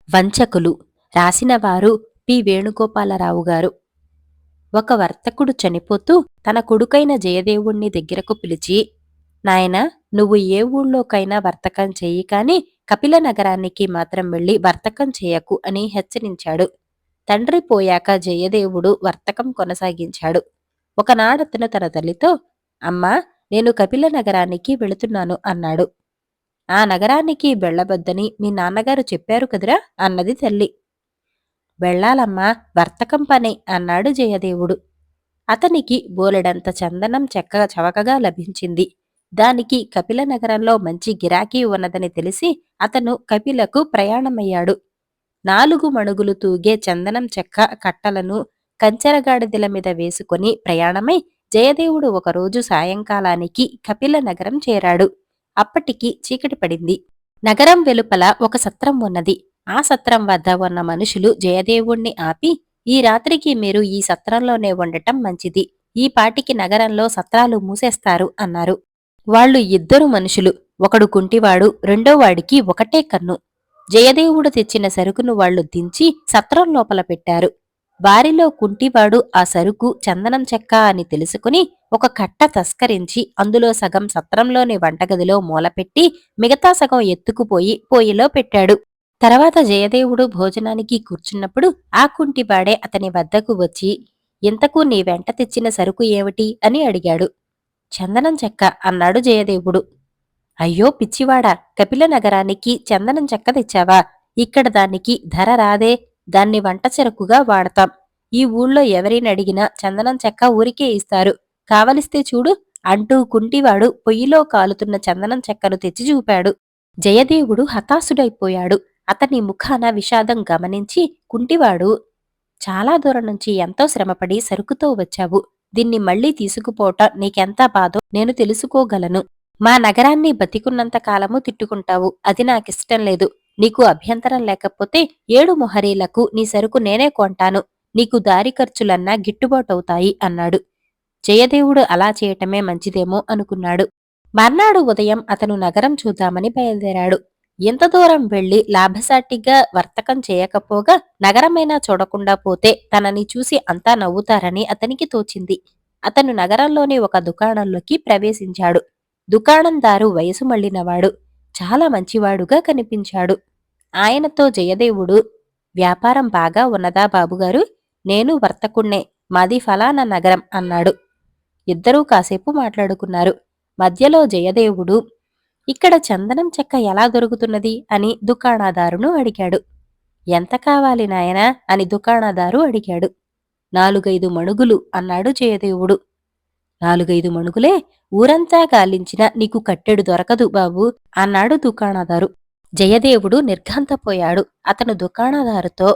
వంచకులు. రాసినవారు P. Venugopala Rao గారు. ఒక వర్తకుడు చనిపోతూ తన కొడుకైన జయదేవుణ్ణి దగ్గరకు పిలిచి, నాయనా, నువ్వు ఏ ఊళ్ళోకైనా వర్తకం చెయ్యి కాని కపిల నగరానికి మాత్రం వెళ్ళి వర్తకం చేయకు అని హెచ్చరించాడు. తండ్రి పోయాక జయదేవుడు వర్తకం కొనసాగించాడు. ఒకనాడతను తన తల్లితో, అమ్మా, నేను కపిల నగరానికి వెళుతున్నాను అన్నాడు. ఆ నగరానికి వెళ్ళవద్దని మీ నాన్నగారు చెప్పారు కదురా అన్నది తల్లి. వెళ్ళాలమ్మా, వర్తకం పనే అన్నాడు జయదేవుడు. అతనికి బోలెడంత చందనం చవకగా లభించింది. దానికి కపిల నగరంలో మంచి గిరాకీ ఉన్నదని తెలిసి అతను కపిలకు ప్రయాణమయ్యాడు. 4 మణుగులు తూగే చందనం చెక్క కట్టలను కంచెరగాడిదల మీద వేసుకుని ప్రయాణమై జయదేవుడు ఒకరోజు సాయంకాలానికి కపిల నగరం చేరాడు. అప్పటికి చీకటి పడింది. నగరం వెలుపల ఒక సత్రం ఉన్నది. ఆ సత్రం వద్ద ఉన్న మనుషులు జయదేవుణ్ణి ఆపి, ఈ రాత్రికి మీరు ఈ సత్రంలోనే ఉండటం మంచిది. ఈ పాటికి నగరంలో సత్రాలు మూసేస్తారు అన్నారు. వాళ్ళు 2 మనుషులు. ఒకడు కుంటివాడు, రెండోవాడికి ఒకటే కన్ను. జయదేవుడు తెచ్చిన సరుకును వాళ్లు దించి సత్రం లోపల పెట్టారు. వారిలో కుంటివాడు ఆ సరుకు చందనం చెక్క అని తెలుసుకుని ఒక కట్ట తస్కరించి అందులో సగం సత్రంలోని వంటగదిలో మూలపెట్టి మిగతా సగం ఎత్తుకుపోయి పొయ్యిలో పెట్టాడు. తర్వాత జయదేవుడు భోజనానికి కూర్చున్నప్పుడు ఆ కుంటివాడే అతని వద్దకు వచ్చి, ఇంతకు నీ వెంట తెచ్చిన సరుకు ఏమిటి అని అడిగాడు. చందనం చెక్క అన్నాడు జయదేవుడు. అయ్యో పిచ్చివాడా, కపిల నగరానికి చందనం చెక్క తెచ్చావా? ఇక్కడ దానికి ధర రాదే. దాన్ని వంట చెరుకుగా వాడతాం. ఈ ఊళ్ళో ఎవరినడిగినా చందనం చెక్క ఊరికే ఇస్తారు. కావలిస్తే చూడు అంటూ కుంటివాడు పొయ్యిలో కాలుతున్న చందనం చెక్కను తెచ్చి చూపాడు. జయదేవుడు హతాశుడైపోయాడు. అతని ముఖాన విషాదం గమనించి కుంటివాడు, చాలా దూరం నుంచి ఎంతో శ్రమపడి సరుకుతో వచ్చావు. దీన్ని మళ్లీ తీసుకుపోవటం నీకెంత బాధో నేను తెలుసుకోగలను. మా నగరాన్ని బతికున్నంత కాలము తిట్టుకుంటావు. అది నాకిష్టం లేదు. నీకు అభ్యంతరం లేకపోతే 7 మొహరీలకు నీ సరుకు నేనే కొంటాను. నీకు దారి ఖర్చులన్నా గిట్టుబాటవుతాయి అన్నాడు. జయదేవుడు అలా చేయటమే మంచిదేమో అనుకున్నాడు. మర్నాడు ఉదయం అతను నగరం చూద్దామని బయలుదేరాడు. ఎంత దూరం వెళ్లి లాభసాటిగా వర్తకం చేయకపోగా నగరమైనా చూడకుండా పోతే తనని చూసి అంతా నవ్వుతారని అతనికి తోచింది. అతను నగరంలోని ఒక దుకాణంలోకి ప్రవేశించాడు. దుకాణందారు వయసు మళ్లినవాడు. చాలా మంచివాడుగా కనిపించాడు. ఆయనతో జయదేవుడు, వ్యాపారం బాగా ఉన్నదా బాబుగారు? నేను వర్తకుణ్ణే. మాది ఫలానా నగరం అన్నాడు. ఇద్దరూ కాసేపు మాట్లాడుకున్నారు. మధ్యలో జయదేవుడు, ఇక్కడ చందనం చెక్క ఎలా దొరుకుతున్నది అని దుకాణదారును అడిగాడు. ఎంత కావాలి నాయనా అని దుకాణదారు అడిగాడు. 4-5 మణుగులు అన్నాడు జయదేవుడు. 4-5 మణుగులే? ఊరంతా గాలించినా నీకు కట్టెడు దొరకదు బాబూ అన్నాడు దుకాణదారు. జయదేవుడు నిర్ఘాంతపోయాడు. అతను దుకాణదారుతో,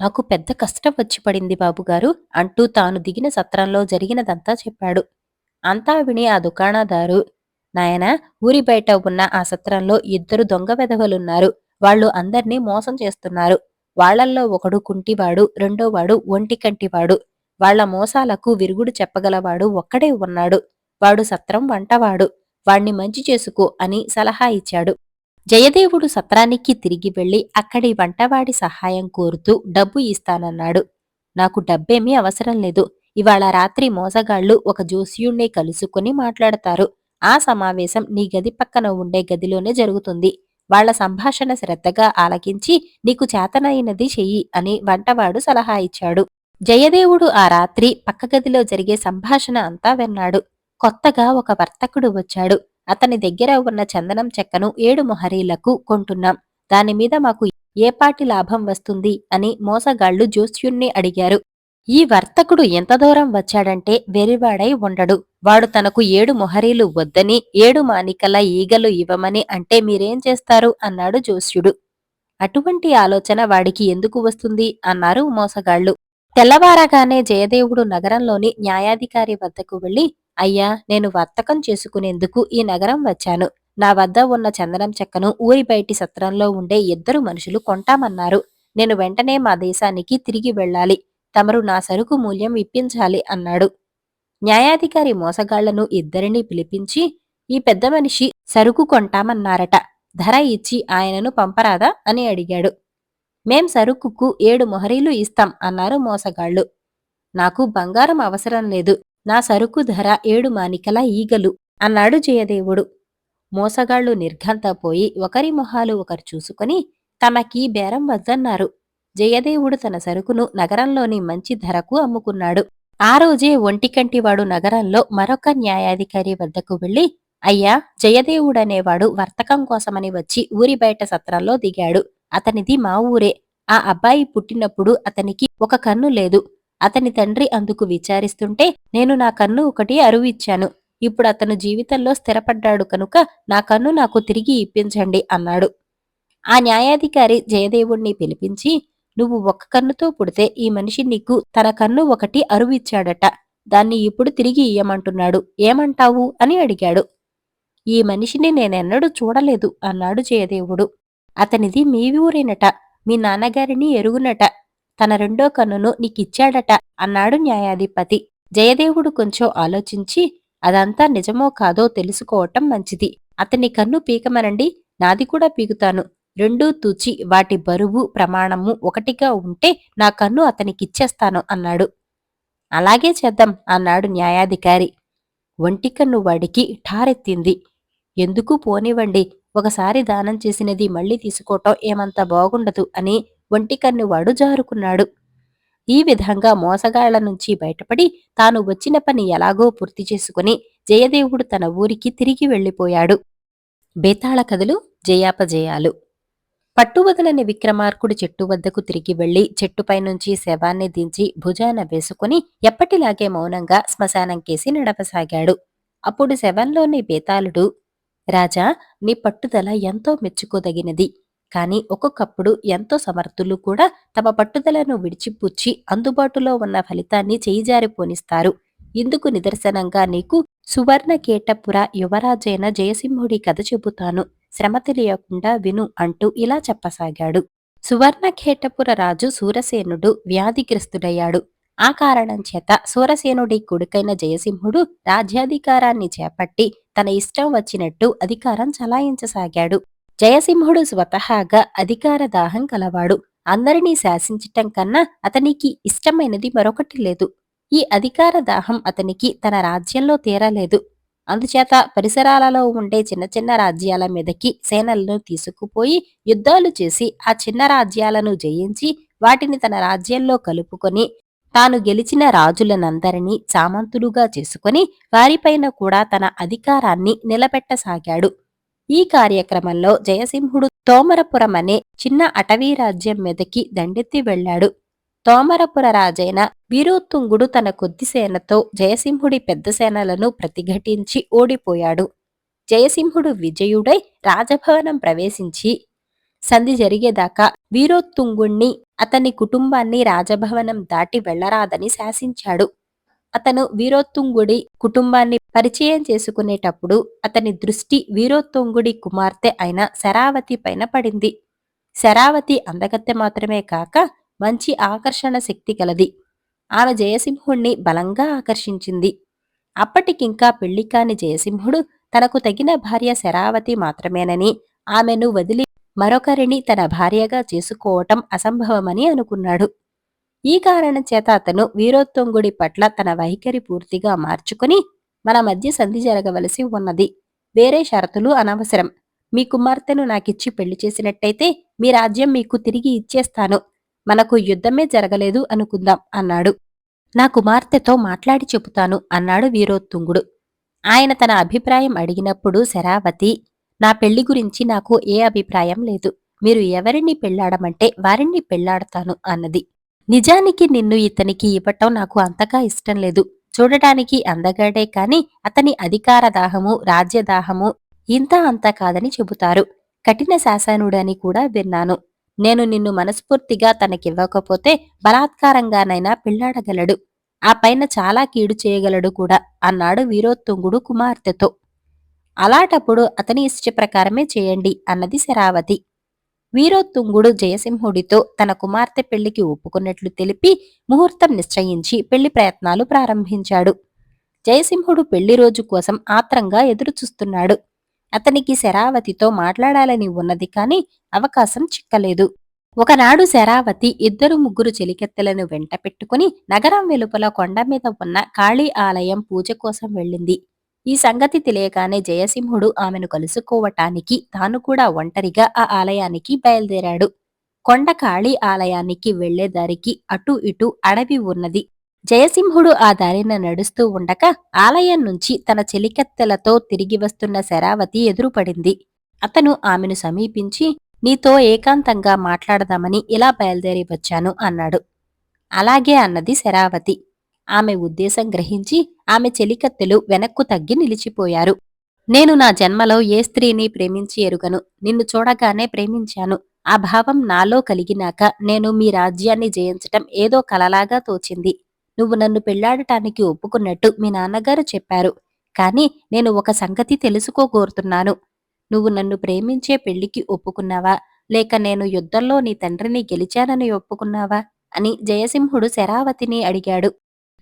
నాకు పెద్ద కష్టం వచ్చి పడింది బాబుగారు అంటూ తాను దిగిన సత్రంలో జరిగినదంతా చెప్పాడు. అంతా విని ఆ దుకాణదారు, నాయనా, ఊరి బయట ఉన్న ఆ సత్రంలో 2 దొంగ వెధవలున్నారు. వాళ్ళు అందర్నీ మోసం చేస్తున్నారు. వాళ్లల్లో ఒకడు కుంటివాడు, రెండోవాడు ఒంటికంటివాడు. వాళ్ల మోసాలకు విరుగుడు చెప్పగలవాడు ఒక్కడే ఉన్నాడు. వాడు సత్రం వంటవాడు. వాణ్ణి మంచి చేసుకో అని సలహా ఇచ్చాడు. జయదేవుడు సత్రానికి తిరిగి వెళ్లి అక్కడి వంటవాడి సహాయం కోరుతూ డబ్బు ఇస్తానన్నాడు. నాకు డబ్బేమీ అవసరం లేదు. ఇవాళ రాత్రి మోసగాళ్లు ఒక జోస్యుణ్ణి కలుసుకుని మాట్లాడతారు. ఆ సమావేశం నీ గది పక్కన ఉండే గదిలోనే జరుగుతుంది. వాళ్ల సంభాషణ శ్రద్ధగా ఆలకించి నీకు చేతనైనది చెయ్యి అని వంటవాడు సలహా ఇచ్చాడు. జయదేవుడు ఆ రాత్రి పక్క గదిలో జరిగే సంభాషణ అంతా విన్నాడు. కొత్తగా ఒక వర్తకుడు వచ్చాడు. అతని దగ్గర ఉన్న చందనం చెక్కను 7 మొహరీలకు కొంటున్నాం. దానిమీద మాకు ఏపాటి లాభం వస్తుంది అని మోసగాళ్లు జోస్యుణ్ణి అడిగారు. ఈ వర్తకుడు ఎంత దూరం వచ్చాడంటే వెరివాడై ఉండడు. వాడు తనకు 7 మొహరీలు వద్దని 7 మానికల ఈగలు ఇవ్వమని అంటే మీరేం చేస్తారు అన్నాడు జోస్యుడు. అటువంటి ఆలోచన వాడికి ఎందుకు వస్తుంది అన్నారు మోసగాళ్లు. తెల్లవారగానే జయదేవుడు నగరంలోని న్యాయాధికారి వద్దకు వెళ్లి, అయ్యా, నేను వర్తకం చేసుకునేందుకు ఈ నగరం వచ్చాను. నా వద్ద ఉన్న చందనం చెక్కను ఊరి బయటి సత్రంలో ఉండే 2 మనుషులు కొంటామన్నారు. నేను వెంటనే మా దేశానికి తిరిగి వెళ్ళాలి. తమరు నా సరుకు మూల్యం ఇప్పించాలి అన్నాడు. న్యాయాధికారి మోసగాళ్లను ఇద్దరినీ పిలిపించి, ఈ పెద్ద మనిషి సరుకు కొంటామన్నారట. ధర ఇచ్చి ఆయనను పంపరాదా అని అడిగాడు. మేం సరుకుకు 7 మొహరీలు ఇస్తాం అన్నారు మోసగాళ్లు. నాకు బంగారం అవసరం లేదు. నా సరుకు ధర 7 మాణికల ఈగలు అన్నాడు జయదేవుడు. మోసగాళ్లు నిర్ఘాంతపోయి ఒకరి మొహాలు ఒకరు చూసుకుని తమకీ బేరం వద్దన్నారు. జయదేవుడు తన సరుకును నగరంలోని మంచి ధరకు అమ్ముకున్నాడు. ఆ రోజే ఒంటికంటివాడు నగరంలో మరొక న్యాయాధికారి వద్దకు వెళ్లి, అయ్యా, జయదేవుడనేవాడు వర్తకం కోసమని వచ్చి ఊరి బయట సత్రంలో దిగాడు. అతనిది మా ఊరే. ఆ అబ్బాయి పుట్టినప్పుడు అతనికి ఒక కన్ను లేదు. అతని తండ్రి అందుకు విచారిస్తుంటే నేను నా కన్ను ఒకటి అరువిచ్చాను. ఇప్పుడు అతను జీవితంలో స్థిరపడ్డాడు కనుక నా కన్ను నాకు తిరిగి ఇప్పించండి అన్నాడు. ఆ న్యాయాధికారి జయదేవుణ్ణి పిలిపించి, నువ్వు ఒక్క కన్నుతో పుడితే ఈ మనిషి నీకు తన కన్ను ఒకటి అరువిచ్చాడట. దాన్ని ఇప్పుడు తిరిగి ఇయ్యమంటున్నాడు. ఏమంటావు అని అడిగాడు. ఈ మనిషిని నేనెన్నడూ చూడలేదు అన్నాడు జయదేవుడు. అతనిది మీ ఊరేనట. మీ నాన్నగారిని ఎరుగునట. తన రెండో కన్నును నీకిచ్చాడట అన్నాడు న్యాయాధిపతి. జయదేవుడు కొంచెం ఆలోచించి, అదంతా నిజమో కాదో తెలుసుకోవటం మంచిది. అతని కన్ను పీకమనండి, నాది కూడా పీకుతాను. రెండూ తూచి వాటి బరువు ప్రమాణము ఒకటిగా ఉంటే నా కన్ను అతనికిచ్చేస్తాను అన్నాడు. అలాగే చేద్దాం అన్నాడు న్యాయాధికారి. ఒంటికన్ను వాడికి ఠారెత్తింది. ఎందుకు పోనివ్వండి, ఒకసారి దానం చేసినది మళ్ళీ తీసుకోవటం ఏమంత బాగుండదు అని ఒంటికన్నువాడు జారుకున్నాడు. ఈ విధంగా మోసగాళ్ల నుంచి బయటపడి తాను వచ్చిన పని ఎలాగో పూర్తి చేసుకుని జయదేవుడు తన ఊరికి తిరిగి వెళ్ళిపోయాడు. బేతాళ కథలు జయాపజయాలు. పట్టువదలని విక్రమార్కుడు చెట్టు వద్దకు తిరిగి వెళ్లి చెట్టుపైనుంచి శవాన్ని దించి భుజాన వేసుకుని ఎప్పటిలాగే మౌనంగా శ్మశానంకేసి నడవసాగాడు. అప్పుడు శవంలోని బేతాళుడు, రాజా, నీ పట్టుదల ఎంతో మెచ్చుకోదగినది. కాని ఒక్కొక్కప్పుడు ఎంతో సమర్థులు కూడా తమ పట్టుదలను విడిచిపుచ్చి అందుబాటులో ఉన్న ఫలితాన్ని చేయిజారిపోనిస్తారు. ఇందుకు నిదర్శనంగా నీకు సువర్ణకేటపుర యువరాజైన జయసింహుడి కథ చెబుతాను. శ్రమ తెలియకుండా విను అంటూ ఇలా చెప్పసాగాడు. సువర్ణఖేటపుర రాజు సూరసేనుడు వ్యాధిగ్రస్తుడయ్యాడు. ఆ కారణం చేత సూరసేనుడి కొడుకైన జయసింహుడు రాజ్యాధికారాన్ని చేపట్టి తన ఇష్టం వచ్చినట్టు అధికారం చలాయించసాగాడు. జయసింహుడు స్వతహాగా అధికార దాహం కలవాడు. అందరినీ శాసించటం కన్నా అతనికి ఇష్టమైనది మరొకటి లేదు. ఈ అధికార దాహం అతనికి తన రాజ్యంలో తీరలేదు. అందుచేత పరిసరాలలో ఉండే చిన్న చిన్న రాజ్యాల మీదకి సేనలను తీసుకుపోయి యుద్ధాలు చేసి ఆ చిన్న రాజ్యాలను జయించి వాటిని తన రాజ్యంలో కలుపుకొని తాను గెలిచిన రాజులనందరినీ సామంతులుగా చేసుకుని వారిపైన కూడా తన అధికారాన్ని నిలబెట్టసాగాడు. ఈ కార్యక్రమంలో జయసింహుడు తోమరపురం అనే చిన్న అటవీ రాజ్యం మీదకి దండెత్తి వెళ్లాడు. తోమరపుర రాజైన వీరోత్తుంగుడు తన కొద్ది సేనతో జయసింహుడి పెద్ద సేనలను ప్రతిఘటించి ఓడిపోయాడు. జయసింహుడు విజయుడై రాజభవనం ప్రవేశించి సంధి జరిగేదాకా వీరోత్తుంగుణ్ణి అతని కుటుంబాన్ని రాజభవనం దాటి వెళ్లరాదని శాసించాడు. అతను వీరోత్తుంగుడి కుటుంబాన్ని పరిచయం చేసుకునేటప్పుడు అతని దృష్టి వీరోత్తుంగుడి కుమార్తె అయిన శరావతి పైన పడింది. శరావతి అందగత్తె మాత్రమే కాక మంచి ఆకర్షణ శక్తి కలది. ఆమె జయసింహుణ్ణి బలంగా ఆకర్షించింది. అప్పటికింకా పెళ్లికాని జయసింహుడు తనకు తగిన భార్య శరావతి మాత్రమేనని, ఆమెను వదిలి మరొకరిని తన భార్యగా చేసుకోవటం అసంభవమని అనుకున్నాడు. ఈ కారణం చేత అతను వీరోత్తుంగుడి పట్ల తన వైఖరి పూర్తిగా మార్చుకుని, మన మధ్య సంధి జరగవలసి ఉన్నది. వేరే షరతులు అనవసరం. మీ కుమార్తెను నాకిచ్చి పెళ్లి చేసినట్టయితే మీ రాజ్యం మీకు తిరిగి ఇచ్చేస్తాను. మనకు యుద్ధమే జరగలేదు అనుకుందాం అన్నాడు. నా కుమార్తెతో మాట్లాడి చెబుతాను అన్నాడు వీరోత్తుంగుడు. ఆయన తన అభిప్రాయం అడిగినప్పుడు శరావతి, నా పెళ్లి గురించి నాకు ఏ అభిప్రాయం లేదు. మీరు ఎవరిని పెళ్లాడమంటే వారిని పెళ్లాడతాను అన్నది. నిజానికి నిన్ను ఇతనికి ఇవ్వటం నాకు అంతగా ఇష్టం లేదు. చూడటానికి అందగాడే కాని అతని అధికార దాహము, రాజ్యదాహము ఇంత అంత కాదని చెబుతారు. కఠిన శాసనుడని కూడా విన్నాను. నేను నిన్ను మనస్ఫూర్తిగా తనకివ్వకపోతే బలాత్కారంగానైనా పెళ్లాడగలడు. ఆ పైన చాలా కీడు చేయగలడు కూడా అన్నాడు వీరోత్తుంగుడు కుమార్తెతో. అలాటప్పుడు అతని ఇష్టప్రకారమే చేయండి అన్నది శరావతి. వీరోత్తుంగుడు జయసింహుడితో తన కుమార్తె పెళ్లికి ఒప్పుకున్నట్లు తెలిపి ముహూర్తం నిశ్చయించి పెళ్లి ప్రయత్నాలు ప్రారంభించాడు. జయసింహుడు పెళ్లి రోజు కోసం ఆత్రంగా ఎదురుచూస్తున్నాడు. అతనికి శరావతితో మాట్లాడాలని ఉన్నది కాని అవకాశం చిక్కలేదు. ఒకనాడు శరావతి ఇద్దరు ముగ్గురు చెలికెత్తెలను వెంట పెట్టుకుని నగరం వెలుపల కొండ మీద ఉన్న కాళీ ఆలయం పూజ కోసం వెళ్ళింది. ఈ సంగతి తెలియగానే జయసింహుడు ఆమెను కలుసుకోవటానికి తాను కూడా ఒంటరిగా ఆ ఆలయానికి బయలుదేరాడు. కొండ కాళీ ఆలయానికి వెళ్లే దారికి అటూ ఇటూ అడవి ఉన్నది. జయసింహుడు ఆ దారిన నడుస్తూ ఉండగా ఆలయం నుంచి తన చెలికత్తెలతో తిరిగి వస్తున్న శరావతి ఎదురుపడింది. అతను ఆమెను సమీపించి, నీతో ఏకాంతంగా మాట్లాడదామని ఇలా బయలుదేరి వచ్చాను అన్నాడు. అలాగే అన్నది శరావతి. ఆమె ఉద్దేశం గ్రహించి ఆమె చెలికత్తెలు వెనక్కు తగ్గి నిలిచిపోయారు. నేను నా జన్మలో ఏ స్త్రీని ప్రేమించి ఎరుగను. నిన్ను చూడగానే ప్రేమించాను. ఆ భావం నాలో కలిగినాక నేను మీ రాజ్యాన్ని జయించటం ఏదో కలలాగా తోచింది. నువ్వు నన్ను పెళ్లాడటానికి ఒప్పుకున్నట్టు మీ నాన్నగారు చెప్పారు. కాని నేను ఒక సంగతి తెలుసుకోగోరుతున్నాను. నువ్వు నన్ను ప్రేమించే పెళ్లికి ఒప్పుకున్నావా, లేక నేను యుద్ధంలో నీ తండ్రిని గెలిచానని ఒప్పుకున్నావా అని జయసింహుడు శరావతిని అడిగాడు.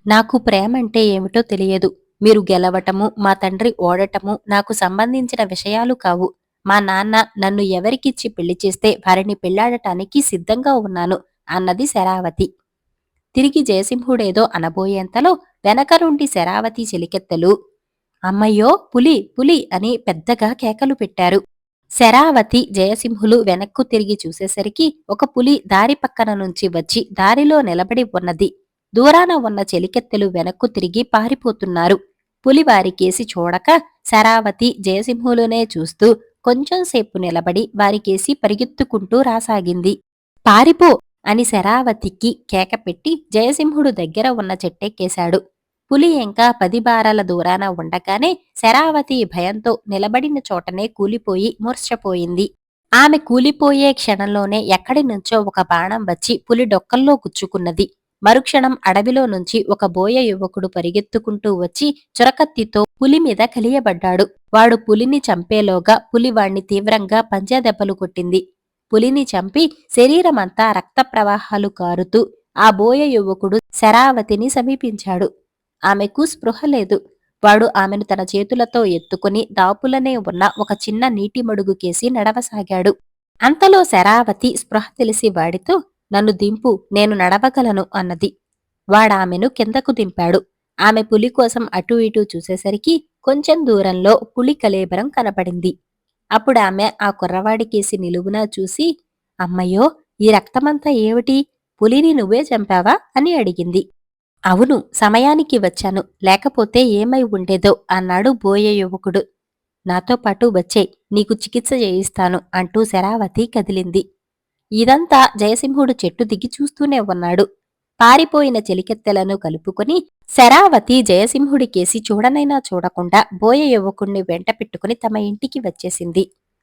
నాకు ప్రేమంటే ఏమిటో తెలియదు. మీరు గెలవటము, మా తండ్రి ఓడటము నాకు సంబంధించిన విషయాలు కావు. మా నాన్న నన్ను ఎవరికిచ్చి పెళ్లి చేస్తే వారిని పెళ్లాడటానికి సిద్ధంగా ఉన్నాను అన్నది శరావతి. తిరిగి జయసింహుడేదో అనబోయేంతలో వెనక నుండి శరావతి చెలికెత్తెలు, అమ్మయ్యో పులి పులి అని పెద్దగా కేకలు పెట్టారు. శరావతి జయసింహులు వెనక్కు తిరిగి చూసేసరికి ఒక పులి దారి పక్కన నుంచి వచ్చి దారిలో నిలబడి ఉన్నది. దూరాన ఉన్న చెలికెత్తెలు వెనక్కు తిరిగి పారిపోతున్నారు. పులి వారికేసి చూడక శరావతి జయసింహులునే చూస్తూ కొంచెంసేపు నిలబడి వారికేసి పరిగెత్తుకుంటూ రాసాగింది. పారిపో అని శరావతికి కేకపెట్టి జయసింహుడు దగ్గర ఉన్న చెట్టెక్కేశాడు. పులి ఇంకా 10 బారల దూరాన ఉండగానే శరావతి భయంతో నిలబడిన చోటనే కూలిపోయి మూర్ఛపోయింది. ఆమె కూలిపోయే క్షణంలోనే ఎక్కడి నుంచో ఒక బాణం వచ్చి పులి డొక్కల్లో గుచ్చుకున్నది. మరుక్షణం అడవిలో నుంచి ఒక బోయ యువకుడు పరిగెత్తుకుంటూ వచ్చి చురకత్తితో పులి మీద కలియబడ్డాడు. వాడు పులిని చంపేలోగా పులి వాణ్ణి తీవ్రంగా పంజాదెబ్బలు కొట్టింది. పులిని చంపి శరీరమంతా రక్త ప్రవాహాలు కారుతూ ఆ బోయ యువకుడు శరావతిని సమీపించాడు. ఆమెకు స్పృహ లేదు. వాడు ఆమెను తన చేతులతో ఎత్తుకుని దాపులనే ఉన్న ఒక చిన్న నీటి మడుగుకేసి నడవసాగాడు. అంతలో శరావతి స్పృహ తెలిసి వాడితో, నన్ను దింపు, నేను నడవగలను అన్నది. వాడామెను కిందకు దింపాడు. ఆమె పులి కోసం అటూ ఇటూ చూసేసరికి కొంచెం దూరంలో పులి కళేబరం కనపడింది. అప్పుడామె ఆ కుర్రవాడికేసి నిలువునా చూసి, అమ్మయ్యో, ఈ రక్తమంతా ఏమిటి? పులిని నువ్వే చంపావా అని అడిగింది. అవును, సమయానికి వచ్చాను, లేకపోతే ఏమై ఉండేదో అన్నాడు బోయ యువకుడు. నాతో పాటు వచ్చేయ్, నీకు చికిత్స చేయిస్తాను అంటూ శరావతి కదిలింది. ఇదంతా జయసింహుడు చెట్టు దిగి చూస్తూనే ఉన్నాడు. పారిపోయిన చెలికెత్తెలను కలుపుకొని శరావతి జయసింహుడికేసి చూడనైనా చూడకుండా బోయ యువకుణ్ణి వెంట పెట్టుకుని తమ ఇంటికి వచ్చేసింది.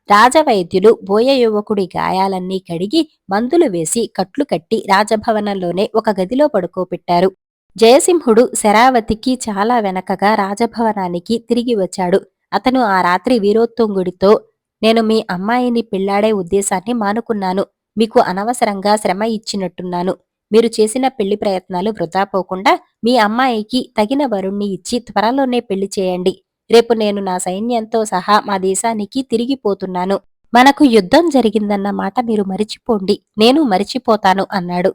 రాజవైద్యులు బోయ యువకుడి గాయాలన్నీ కడిగి మందులు వేసి కట్లు కట్టి రాజభవనంలోనే ఒక గదిలో పడుకోపెట్టారు. జయసింహుడు శరావతికి చాలా వెనకగా రాజభవనానికి తిరిగి వచ్చాడు. అతను ఆ రాత్రి వీరోత్తుంగుడితో, నేను మీ అమ్మాయిని పెళ్లాడే ఉద్దేశాన్ని మానుకున్నాను. మీకు అనవసరంగా శ్రమ ఇచ్చినట్టున్నాను. మీరు చేసిన పెళ్లి ప్రయత్నాలు వృధా పోకుండా మీ అమ్మాయికి తగిన వరుణ్ణి ఇచ్చి త్వరలోనే పెళ్లి చేయండి. రేపు నేను నా సైన్యంతో సహా మా దేశానికి తిరిగిపోతున్నాను. మనకు యుద్ధం జరిగిందన్న మాట మీరు మరిచిపోండి, నేను మరిచిపోతాను అన్నాడు.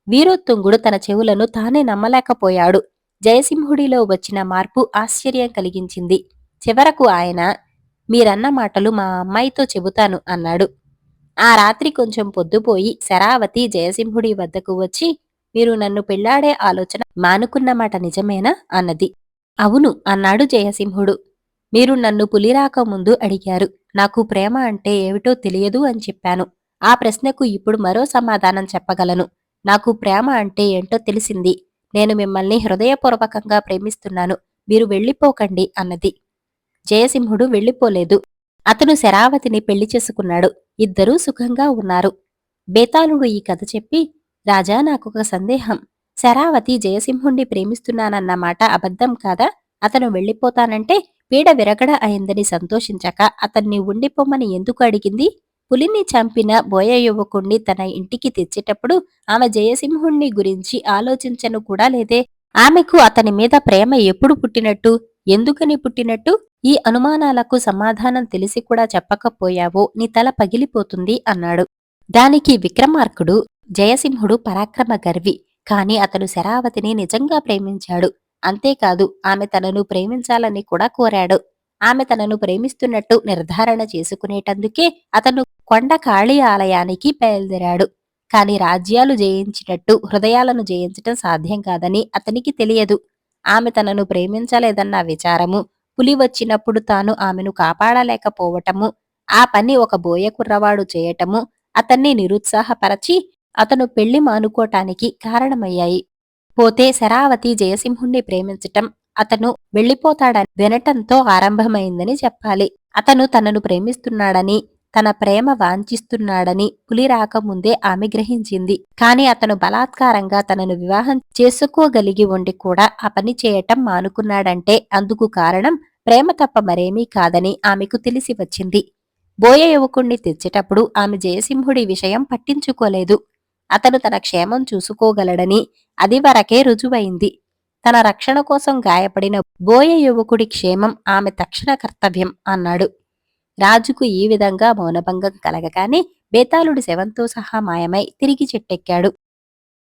వీరోత్తుంగుడు తన చెవులను తానే నమ్మలేకపోయాడు. జయసింహుడిలో వచ్చిన మార్పు ఆశ్చర్యం కలిగించింది. చివరకు ఆయన, మీరన్న మాటలు మా అమ్మాయితో చెబుతాను అన్నాడు. ఆ రాత్రి కొంచెం పొద్దుపోయి శరావతి జయసింహుడి వద్దకు వచ్చి, మీరు నన్ను పెళ్లాడే ఆలోచన మానుకున్న మాట నిజమేనా అన్నది. అవును అన్నాడు జయసింహుడు. మీరు నన్ను పులిరాక ముందు అడిగారు. నాకు ప్రేమ అంటే ఏమిటో తెలియదు అని చెప్పాను. ఆ ప్రశ్నకు ఇప్పుడు మరో సమాధానం చెప్పగలను. నాకు ప్రేమ అంటే ఏంటో తెలిసింది. నేను మిమ్మల్ని హృదయపూర్వకంగా ప్రేమిస్తున్నాను. మీరు వెళ్ళిపోకండి అన్నది. జయసింహుడు వెళ్ళిపోలేదు. అతను శరావతిని పెళ్లి చేసుకున్నాడు. ఇద్దరూ సుఖంగా ఉన్నారు. బేతాళుడు ఈ కథ చెప్పి, రాజా, నాకొక సందేహం. శరావతి జయసింహుణ్ణి ప్రేమిస్తున్నానన్న మాట అబద్ధం కాదా? అతను వెళ్ళిపోతానంటే పీడ విరగడ అయిందని సంతోషించక అతన్ని ఉండిపోమ్మని ఎందుకు అడిగింది? పులిని చంపిన బోయ యువకుణ్ణి తన ఇంటికి తెచ్చేటప్పుడు ఆమె జయసింహుణ్ణి గురించి ఆలోచించను కూడా లేదే. ఆమెకు అతని మీద ప్రేమ ఎప్పుడు పుట్టినట్టు? ఎందుకని పుట్టినట్టు? ఈ అనుమానాలకు సమాధానం తెలిసి కూడా చెప్పకపోయావో నీ తల పగిలిపోతుంది అన్నాడు. దానికి విక్రమార్కుడు, జయసింహుడు పరాక్రమ గర్వి, కాని అతను శరావతిని నిజంగా ప్రేమించాడు. అంతేకాదు ఆమె తనను ప్రేమించాలని కూడా కోరాడు. ఆమె తనను ప్రేమిస్తున్నట్టు నిర్ధారణ చేసుకునేటందుకే అతను కొండ కాళీ ఆలయానికి బయలుదేరాడు. కాని రాజ్యాలు జయించినట్టు హృదయాలను జయించటం సాధ్యం కాదని అతనికి తెలియదు. ఆమె తనను ప్రేమించలేదన్న విచారము, పులి వచ్చినప్పుడు తాను ఆమెను కాపాడలేకపోవటము, ఆ పని ఒక బోయ కుర్రవాడు చేయటము అతన్ని నిరుత్సాహపరచి అతను పెళ్లి మానుకోటానికి కారణమయ్యాయి. పోతే శరావతి జయసింహుణ్ణి ప్రేమించటం అతను వెళ్ళిపోతాడని వినటంతో ఆరంభమైందని చెప్పాలి. అతను తనను ప్రేమిస్తున్నాడని, తన ప్రేమ వాంఛిస్తున్నాడని పులి రాకముందే ఆమె గ్రహించింది. కాని అతను బలాత్కారంగా తనను వివాహం చేసుకోగలిగి ఉండి కూడా ఆ పని చేయటం మానుకున్నాడంటే అందుకు కారణం ప్రేమ తప్ప మరేమీ కాదని ఆమెకు తెలిసి వచ్చింది. బోయ యువకుణ్ణి తెచ్చేటప్పుడు ఆమె జయసింహుడి విషయం పట్టించుకోలేదు. అతను తన క్షేమం చూసుకోగలడని అది వరకే రుజువైంది. తన రక్షణ కోసం గాయపడిన బోయ యువకుడి క్షేమం ఆమె తక్షణ కర్తవ్యం అన్నాడు. రాజుకు ఈ విధంగా మౌనభంగం కలగగానే బేతాళుడి శవంతో సహా మాయమై తిరిగి చెట్టెక్కాడు.